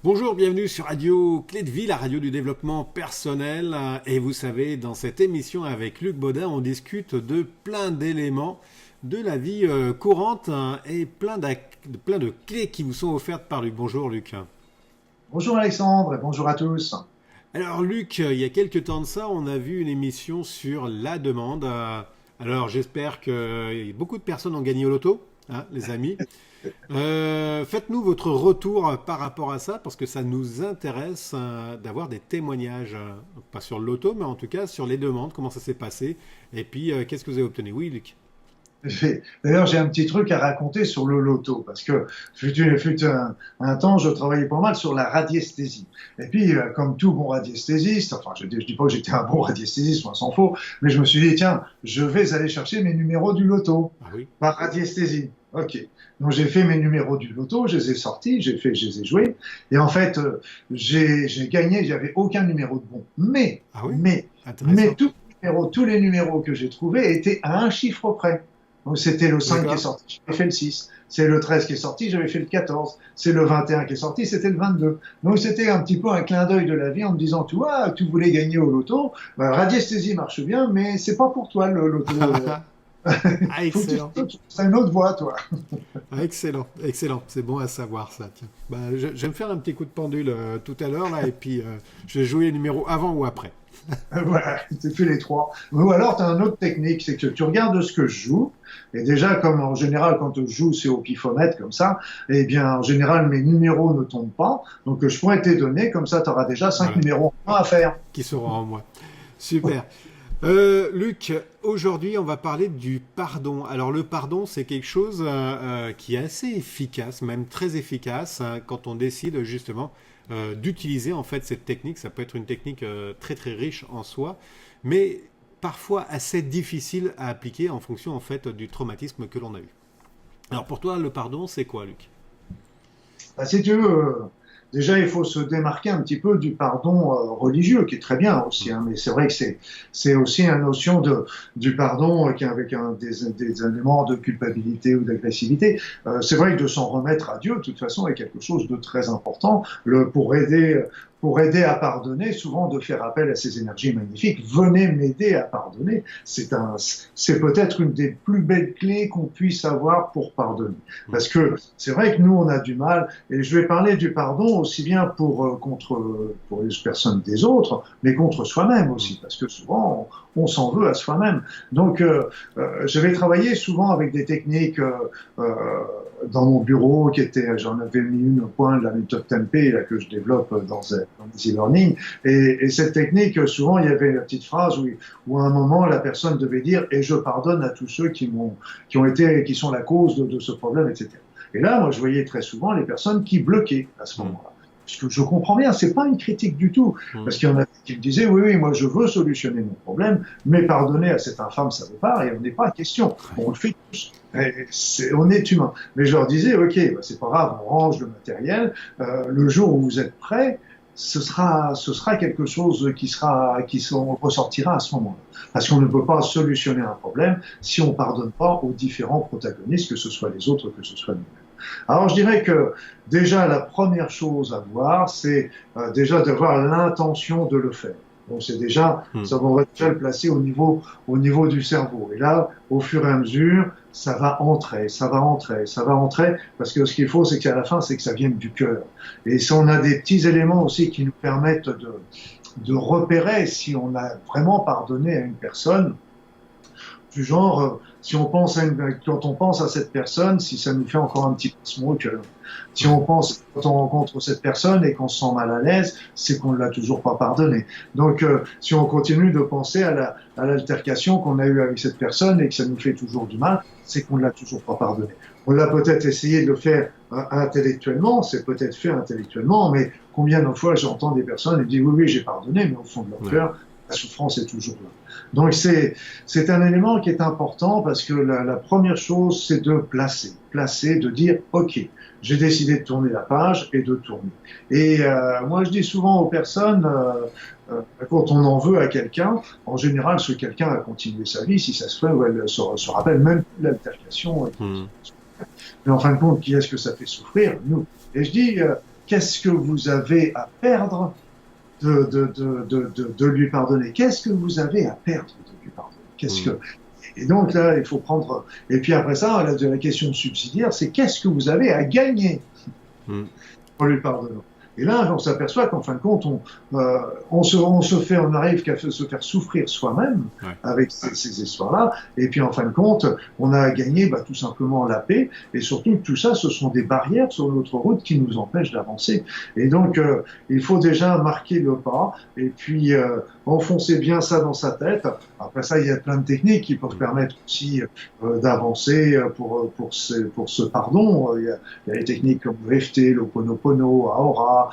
Bonjour, bienvenue sur Radio Clé de Vie, la radio du développement personnel. Et vous savez, dans cette émission avec Luc Baudin, on discute de plein d'éléments de la vie courante et plein de clés qui vous sont offertes par Luc. Bonjour Luc. Bonjour Alexandre et bonjour à tous. Alors Luc, il y a quelques temps de ça, on a vu une émission sur la demande. Alors j'espère que beaucoup de personnes ont gagné au loto, hein, les amis. Faites-nous votre retour par rapport à ça, parce que ça nous intéresse d'avoir des témoignages, pas sur le loto, mais en tout cas sur les demandes, comment ça s'est passé, et puis qu'est-ce que vous avez obtenu. Oui, Luc. D'ailleurs, j'ai un petit truc à raconter sur le loto, parce que fut un temps, je travaillais pas mal sur la radiesthésie. Et puis, comme tout bon radiesthésiste, enfin, je dis pas que j'étais un bon radiesthésiste, on s'en faut, mais je me suis dit, tiens, je vais aller chercher mes numéros du loto Ah oui. par radiesthésie. Ok. Donc, j'ai fait mes numéros du loto, je les ai sortis, je les ai joués, et en fait, j'ai gagné, il n'y avait aucun numéro de bon. Ah oui. Mais, Intéressant. tous les numéros que j'ai trouvés étaient à un chiffre près. Donc c'était le 5 qui est D'accord. sorti, j'avais fait le 6. C'est le 13 qui est sorti, j'avais fait le 14. C'est le 21 qui est sorti, c'était le 22. Donc c'était un petit peu un clin d'œil de la vie en me disant, tu vois, tu voulais gagner au loto, radiesthésie marche bien, mais c'est pas pour toi le loto. Ah, Faut que excellent. tu fasses une autre voie, toi. Ah, excellent, excellent. C'est bon à savoir ça. Tiens. Bah, je vais me faire un petit coup de pendule tout à l'heure là, et puis je vais jouer les numéros avant ou après. Voilà, tu fais les trois. Ou alors, tu as une autre technique, c'est que tu regardes ce que je joue, et déjà, comme en général, quand je joue, c'est au pifomètre, comme ça, eh bien, en général, mes numéros ne tombent pas, donc je pourrais te les donner, comme ça, tu auras déjà 5 Voilà. numéros en moins à faire. Qui sera en moi. Super. Luc, aujourd'hui, on va parler du pardon. Alors, le pardon, c'est quelque chose qui est assez efficace, même très efficace, hein, quand on décide justement d'utiliser en fait cette technique. Ça peut être une technique très très riche en soi, mais parfois assez difficile à appliquer en fonction en fait du traumatisme que l'on a eu. Alors, pour toi, le pardon, c'est quoi, Luc? Bah, si tu veux, déjà, il faut se démarquer un petit peu du pardon religieux, qui est très bien aussi, hein, mais c'est vrai que c'est aussi une notion du pardon qui est avec des éléments de culpabilité ou d'agressivité. C'est vrai que de s'en remettre à Dieu, de toute façon, est quelque chose de très important pour aider à pardonner, souvent de faire appel à ces énergies magnifiques. Venez m'aider à pardonner. C'est peut-être une des plus belles clés qu'on puisse avoir pour pardonner. Parce que c'est vrai que nous, on a du mal, et je vais parler du pardon aussi bien pour les personnes des autres, mais contre soi-même aussi, parce que souvent, on s'en veut à soi-même. Donc, je vais travailler souvent avec des techniques euh, dans mon bureau, j'en avais mis une au point de la méthode Tempé, là, que je développe dans les e-learning. Et cette technique, souvent, il y avait une petite phrase où à un moment, la personne devait dire, et je pardonne à tous ceux qui sont la cause de ce problème, etc. Et là, moi, je voyais très souvent les personnes qui bloquaient à ce moment-là. Parce que je comprends bien, c'est pas une critique du tout. Parce qu'il y en a qui me disaient, oui, oui, moi, je veux solutionner mon problème, mais pardonner à cet infâme, ça ne veut pas, et on n'est pas question. On le fait tous. On est humain. Mais je leur disais, ok, bah, c'est pas grave, on range le matériel. Le jour où vous êtes prêts, ce sera quelque chose qui ressortira à ce moment-là. Parce qu'on ne peut pas solutionner un problème si on pardonne pas aux différents protagonistes, que ce soit les autres, que ce soit nous-mêmes. Alors je dirais que déjà la première chose à voir, c'est déjà d'avoir l'intention de le faire. Donc c'est déjà, ça va déjà le placer au niveau du cerveau. Et là, au fur et à mesure, ça va entrer, parce que ce qu'il faut, c'est qu'à la fin, c'est que ça vienne du cœur. Et si on a des petits éléments aussi qui nous permettent de repérer si on a vraiment pardonné à une personne, du genre, si on pense quand on pense à cette personne, si ça nous fait encore un petit pincement au cœur. Si on pense, quand on rencontre cette personne et qu'on se sent mal à l'aise, c'est qu'on ne l'a toujours pas pardonné. Donc, si on continue de penser à l'altercation qu'on a eue avec cette personne et que ça nous fait toujours du mal, c'est qu'on ne l'a toujours pas pardonné. On l'a peut-être essayé de le faire intellectuellement, c'est peut-être fait intellectuellement, mais combien de fois j'entends des personnes qui disent oui, oui, j'ai pardonné, mais au fond de leur cœur, la souffrance est toujours là. Donc c'est un élément qui est important parce que la première chose, c'est de placer, de dire ok, j'ai décidé de tourner la page et de tourner. Et moi je dis souvent aux personnes, quand on en veut à quelqu'un, en général ce quelqu'un a continué sa vie, si ça se fait, ou elle se rappelle même plus de l'altercation. Mais en fin de compte, qui est-ce que ça fait souffrir? Nous. Et je dis, qu'est-ce que vous avez à perdre de lui pardonner? Qu'est-ce que vous avez à perdre de lui pardonner? Et donc là, il faut prendre. Et puis après ça, la question subsidiaire, c'est qu'est-ce que vous avez à gagner en lui pardonnant? Et là, on s'aperçoit qu'en fin de compte, on arrive qu'à se faire souffrir soi-même avec ces histoires-là. Et puis en fin de compte, on a gagné tout simplement la paix. Et surtout, tout ça, ce sont des barrières sur notre route qui nous empêchent d'avancer. Et donc, il faut déjà marquer le pas et puis enfoncer bien ça dans sa tête. Après ça, il y a plein de techniques qui peuvent permettre aussi d'avancer pour ce pardon. Il y a les techniques comme l'EFT, l'Ho'oponopono, Aura.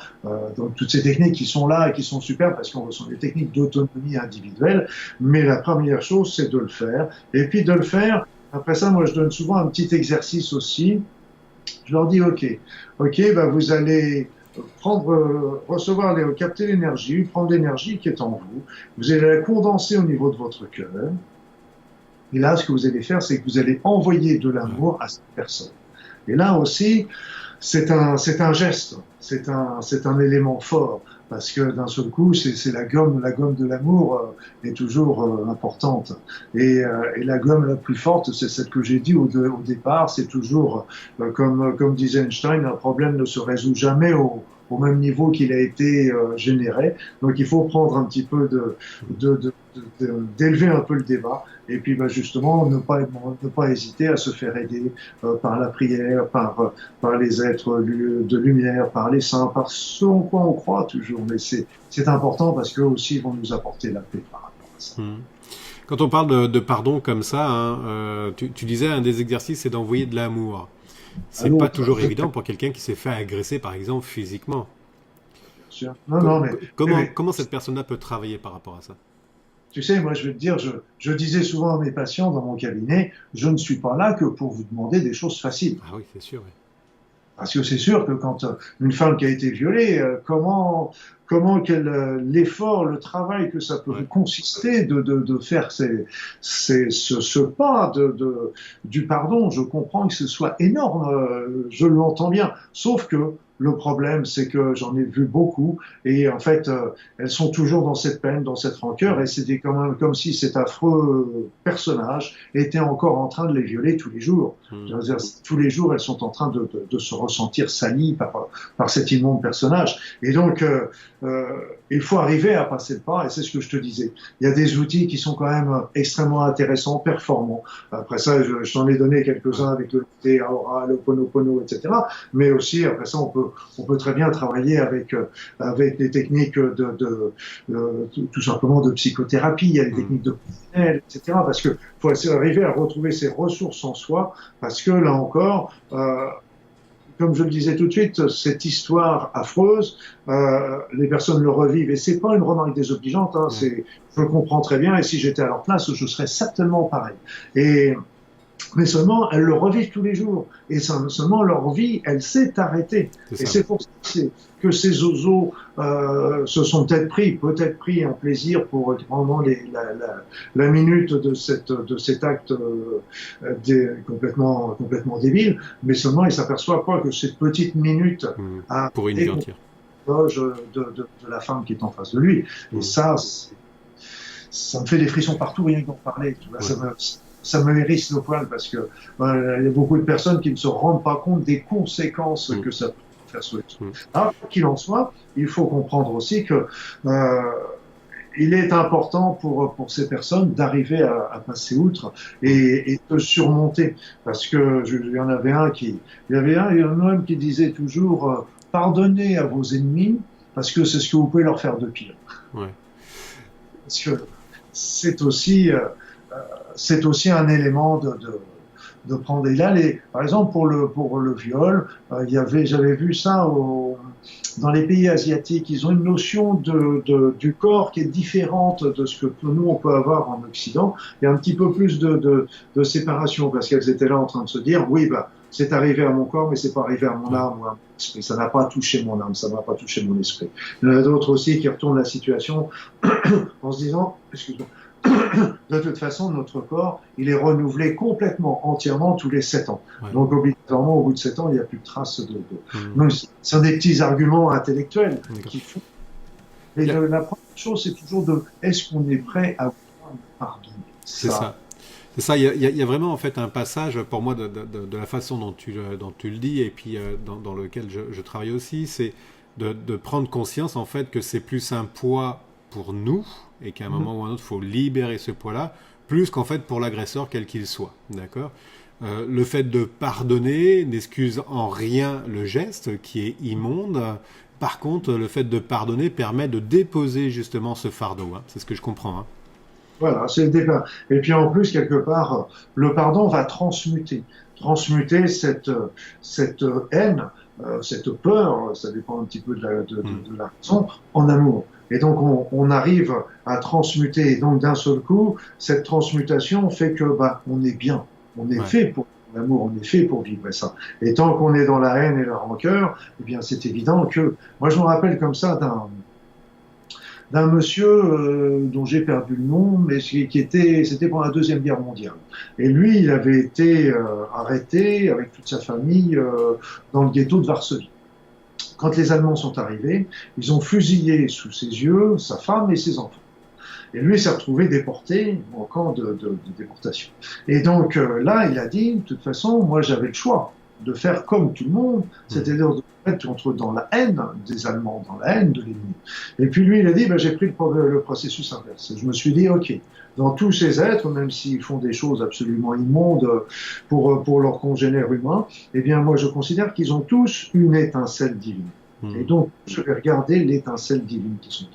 Donc toutes ces techniques qui sont là et qui sont super parce qu'on sont des techniques d'autonomie individuelle, mais la première chose c'est de le faire, et puis de le faire. Après ça, moi je donne souvent un petit exercice aussi. Je leur dis ok, vous allez capter l'énergie, prendre l'énergie qui est en vous, vous allez la condenser au niveau de votre cœur, et là ce que vous allez faire c'est que vous allez envoyer de l'amour à cette personne. Et là aussi c'est un geste, c'est un élément fort, parce que d'un seul coup, c'est la gomme de l'amour est toujours importante. Et la gomme la plus forte, c'est celle que j'ai dit au départ, c'est toujours, comme disait Einstein, un problème ne se résout jamais au même niveau qu'il a été généré. Donc il faut prendre un petit peu d'élever un peu le débat, et puis justement ne pas hésiter à se faire aider par la prière, par les êtres de lumière, par les saints, par ce en quoi on croit toujours. Mais c'est important parce qu'eux aussi vont nous apporter la paix par rapport à ça. Quand on parle de pardon comme ça, tu disais un des exercices c'est d'envoyer de l'amour. C'est pas toujours évident pour quelqu'un qui s'est fait agresser, par exemple, physiquement. Bien sûr. Non, mais comment cette personne-là peut travailler par rapport à ça? Tu sais, moi, je vais te dire, je disais souvent à mes patients dans mon cabinet, je ne suis pas là que pour vous demander des choses faciles. Ah oui, c'est sûr. Oui. Parce que c'est sûr que quand une femme qui a été violée, comment l'effort, le travail que ça peut consister de faire ce pas du pardon, je comprends que ce soit énorme, je l'entends bien. Sauf que le problème, c'est que j'en ai vu beaucoup, et en fait, elles sont toujours dans cette peine, dans cette rancœur, et c'était quand même comme si cet affreux personnage était encore en train de les violer tous les jours. Je veux dire, tous les jours, elles sont en train de se ressentir salies par cet immonde personnage. Et donc, il faut arriver à passer le pas, et c'est ce que je te disais. Il y a des outils qui sont quand même extrêmement intéressants, performants. Après ça, je t'en ai donné quelques-uns avec le thé, Aura, le Ho'oponopono, etc. Mais aussi, après ça, on peut très bien travailler avec des techniques tout simplement de psychothérapie, il y a des techniques de PNL, etc. Parce que faut arriver à retrouver ses ressources en soi, parce que là encore, comme je le disais tout de suite, cette histoire affreuse, les personnes le revivent, et c'est pas une remarque désobligeante, hein, je le comprends très bien, et si j'étais à leur place, je serais certainement pareil. Mais seulement, elles le revivent tous les jours. Et seulement, leur vie, elle s'est arrêtée. Et c'est pour ça que ces zozos se sont peut-être pris un plaisir pour vraiment la minute de cet acte complètement débile. Mais seulement, ils s'aperçoivent pas que cette petite minute pour une vie entière de la femme qui est en face de lui. Et ça me fait des frissons partout, rien qu'en parler. Tu vois, ça me hérisse le poil, parce que il y a beaucoup de personnes qui ne se rendent pas compte des conséquences que ça peut faire sur les autres. Alors, qu'il en soit, il faut comprendre aussi que il est important pour ces personnes d'arriver à passer outre et de surmonter, parce que il y en avait un homme qui disait toujours pardonnez à vos ennemis, parce que c'est ce que vous pouvez leur faire de pire. Parce que c'est aussi un élément de prendre. Et là, par exemple, pour le viol, j'avais vu ça dans les pays asiatiques. Ils ont une notion du corps qui est différente de ce que nous on peut avoir en Occident. Il y a un petit peu plus de séparation, parce qu'elles étaient là en train de se dire, oui, c'est arrivé à mon corps, mais c'est pas arrivé à mon âme ou à mon esprit. Ça n'a pas touché mon âme, ça n'a pas touché mon esprit. Il y en a d'autres aussi qui retournent la situation en se disant, excuse-moi, de toute façon, notre corps, il est renouvelé complètement, entièrement, tous les 7 ans. Ouais. Donc, obligatoirement, au bout de 7 ans, il n'y a plus de traces Donc, ce sont des petits arguments intellectuels qui font. Et la première chose, c'est toujours est-ce qu'on est prêt à pardonner? C'est ça. C'est ça, il y a vraiment en fait un passage pour moi de la façon dont tu le dis et puis dans lequel je travaille aussi, c'est de prendre conscience en fait que c'est plus un poids pour nous et qu'à un moment ou un autre, il faut libérer ce poids-là, plus qu'en fait pour l'agresseur quel qu'il soit. D'accord ? Le fait de pardonner n'excuse en rien le geste qui est immonde. Par contre, le fait de pardonner permet de déposer justement ce fardeau. Hein. C'est ce que je comprends. Hein. Voilà, c'est le départ. Et puis en plus, quelque part, le pardon va transmuter cette haine, cette peur, ça dépend un petit peu de la raison, en amour. Et donc on arrive à transmuter. Et donc d'un seul coup, cette transmutation fait que on est bien, on est fait pour l'amour, on est fait pour vivre ça. Et tant qu'on est dans la haine et la rancœur, eh bien c'est évident que moi je me rappelle comme ça d'un monsieur dont j'ai perdu le nom, mais c'était pendant la Deuxième Guerre mondiale. Et lui, il avait été arrêté avec toute sa famille dans le ghetto de Varsovie. Quand les Allemands sont arrivés, ils ont fusillé sous ses yeux sa femme et ses enfants. Et lui s'est retrouvé déporté au camp de déportation. Et donc là, il a dit, de toute façon, moi j'avais le choix de faire comme tout le monde, c'est-à-dire de être dans la haine des Allemands, dans la haine de l'ennemi. Et puis lui, il a dit, j'ai pris le processus inverse. Et je me suis dit, ok, dans tous ces êtres, même s'ils font des choses absolument immondes pour leurs congénères humains, eh bien moi je considère qu'ils ont tous une étincelle divine. Et donc je vais regarder l'étincelle divine qui sont en.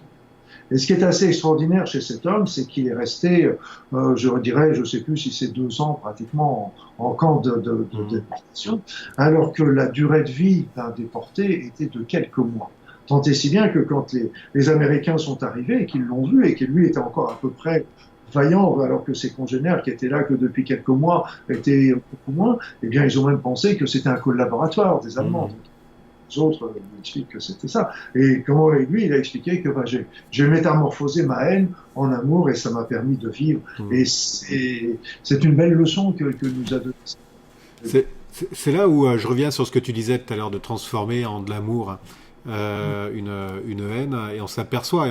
Et ce qui est assez extraordinaire chez cet homme, c'est qu'il est resté, je dirais, je ne sais plus si c'est 2 ans pratiquement en camp de déportation, alors que la durée de vie d'un déporté était de quelques mois. Tant et si bien que quand les Américains sont arrivés et qu'ils l'ont vu et qu'il lui était encore à peu près vaillant, alors que ses congénères qui étaient là que depuis quelques mois étaient beaucoup moins, eh bien ils ont même pensé que c'était un collaborateur des Allemands. Les autres expliquent que c'était ça. Et comment lui, il a expliqué que j'ai métamorphosé ma haine en amour et ça m'a permis de vivre. Et c'est une belle leçon que nous a donnée. C'est là où je reviens sur ce que tu disais tout à l'heure de transformer en de l'amour une haine, et on s'aperçoit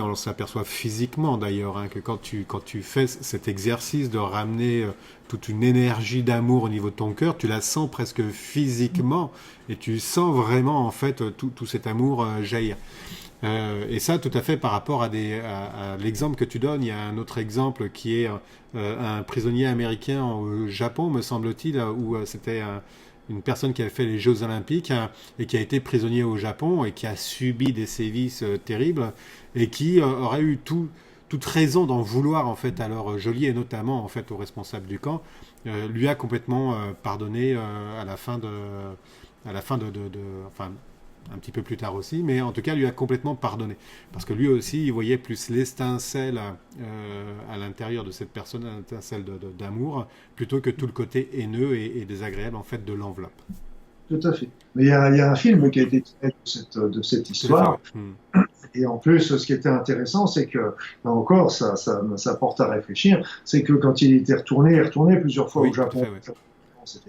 physiquement d'ailleurs que quand tu fais cet exercice de ramener toute une énergie d'amour au niveau de ton cœur, tu la sens presque physiquement et tu sens vraiment en fait tout cet amour jaillir. Et ça tout à fait par rapport à l'exemple que tu donnes. Il y a un autre exemple qui est un prisonnier américain au Japon, me semble-t-il, où c'était une personne qui avait fait les Jeux Olympiques et qui a été prisonnier au Japon et qui a subi des sévices terribles et qui aurait eu toute raison d'en vouloir en fait à leur geôlier et notamment en fait au responsable du camp, lui a complètement pardonné à la fin de enfin un petit peu plus tard aussi, mais en tout cas lui a complètement pardonné parce que lui aussi il voyait plus l'étincelle à l'intérieur de cette personne, l'étincelle d'amour, plutôt que tout le côté haineux et désagréable en fait de l'enveloppe. Tout à fait. Mais il y a un film qui a été tiré de cette histoire. Et en plus, ce qui était intéressant, c'est que, là encore, ça porte à réfléchir, c'est que quand il était retourné, il est retourné plusieurs fois au Japon, etc.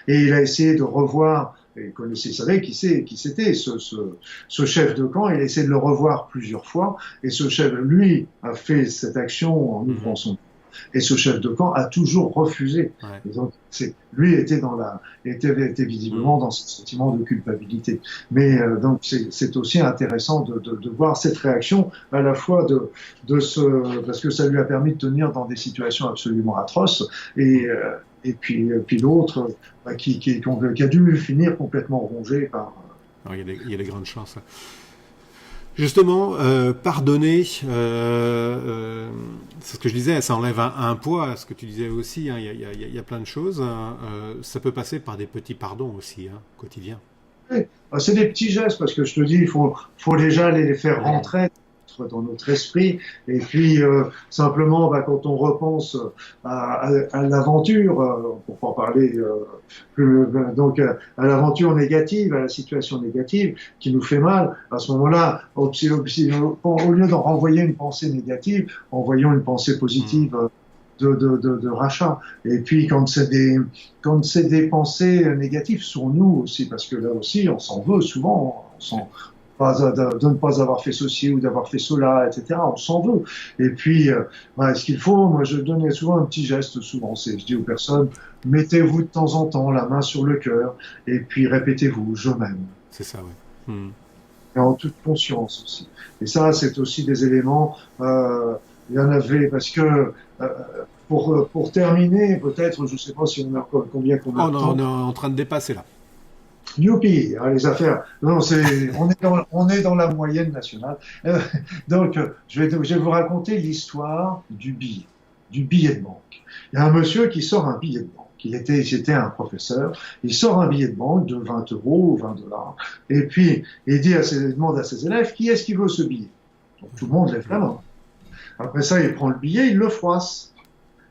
Et il a essayé de revoir, il savait qui c'était, ce chef de camp, il a essayé de le revoir plusieurs fois, et ce chef, lui, a fait cette action en ouvrant son. Et ce chef de camp a toujours refusé. Et donc, lui était visiblement dans ce sentiment de culpabilité. Mais donc, c'est aussi intéressant de voir cette réaction à la fois parce que ça lui a permis de tenir dans des situations absolument atroces et puis l'autre qui a dû finir complètement rongé par. Il y a des grandes chances. Justement, pardonner, c'est ce que je disais, ça enlève un poids, ce que tu disais aussi, il y a plein de choses. Ça peut passer par des petits pardons aussi, quotidiens. Oui, c'est des petits gestes, parce que je te dis, il faut déjà les faire rentrer notre esprit. Et puis simplement, quand on repense à l'aventure, pour pas parler donc à l'aventure négative, à la situation négative qui nous fait mal, à ce moment-là, au lieu d'en renvoyer une pensée négative, envoyons une pensée positive. De rachat. Et puis quand c'est des pensées négatives sur nous aussi, parce que là aussi on s'en veut souvent, de ne pas avoir fait ceci ou d'avoir fait cela, etc. On s'en veut. Et puis ce qu'il faut, moi je donnais souvent un petit geste, souvent je dis aux personnes, mettez-vous de temps en temps la main sur le cœur et puis répétez-vous je m'aime. C'est ça, oui. Et en toute conscience aussi. Et ça c'est aussi des éléments. Il y en avait parce que pour terminer, peut-être, je ne sais pas si on a combien qu'on a de temps. On est en train de dépasser là. Youpi, les affaires. Non, on est dans la moyenne nationale. Donc, je vais vous raconter l'histoire du billet de banque. Il y a un monsieur qui sort un billet de banque. C'était un professeur. Il sort un billet de banque de 20 euros ou 20 dollars. Et puis, il demande à ses élèves, qui est-ce qui veut ce billet? Donc, tout le monde lève la main. Après ça, il prend le billet, il le froisse.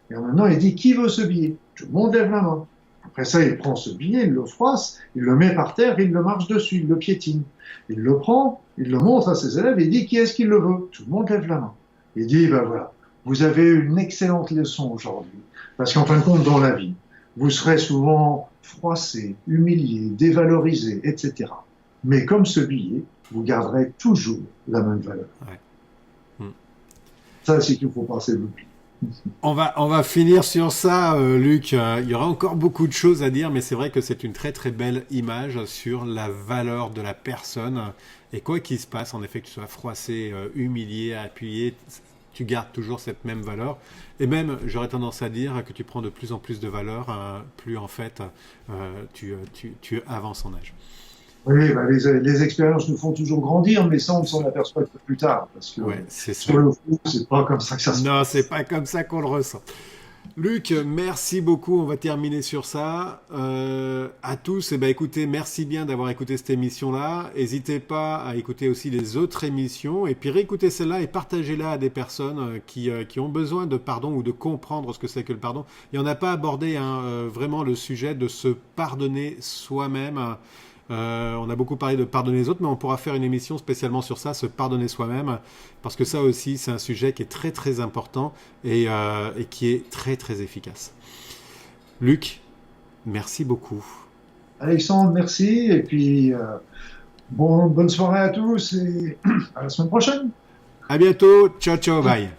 Et maintenant, il dit, qui veut ce billet? Tout le monde lève la main. Après ça, il prend ce billet, il le froisse, il le met par terre, il le marche dessus, il le piétine. Il le prend, il le montre à ses élèves, et il dit, qui est-ce qui le veut? Tout le monde lève la main. Il dit, voilà, vous avez eu une excellente leçon aujourd'hui. Parce qu'en fin de compte, dans la vie, vous serez souvent froissé, humilié, dévalorisé, etc. Mais comme ce billet, vous garderez toujours la même valeur. Ouais. Ça, c'est qu'il faut passer de l'oubli. On va finir sur ça, Luc. Il y aura encore beaucoup de choses à dire, mais c'est vrai que c'est une très très belle image sur la valeur de la personne. Et quoi qu'il se passe, en effet, que tu sois froissé, humilié, appuyé, tu gardes toujours cette même valeur. Et même, j'aurais tendance à dire que tu prends de plus en plus de valeur, plus en fait tu avances en âge. Oui, les expériences nous font toujours grandir, mais ça, on s'en aperçoit que plus tard. Parce que sur le coup, c'est pas comme ça que ça se passe. Non, c'est pas comme ça qu'on le ressent. Luc, merci beaucoup. On va terminer sur ça. À tous, écoutez, merci bien d'avoir écouté cette émission-là. N'hésitez pas à écouter aussi les autres émissions et puis réécoutez celle-là et partagez-la à des personnes qui ont besoin de pardon ou de comprendre ce que c'est que le pardon. Et on n'a pas abordé vraiment le sujet de se pardonner soi-même. On a beaucoup parlé de pardonner les autres, mais on pourra faire une émission spécialement sur ça, se pardonner soi-même, parce que ça aussi, c'est un sujet qui est très très important et qui est très très efficace. Luc, merci beaucoup. Alexandre, merci, et puis bonne soirée à tous et à la semaine prochaine. À bientôt, ciao ciao, bye.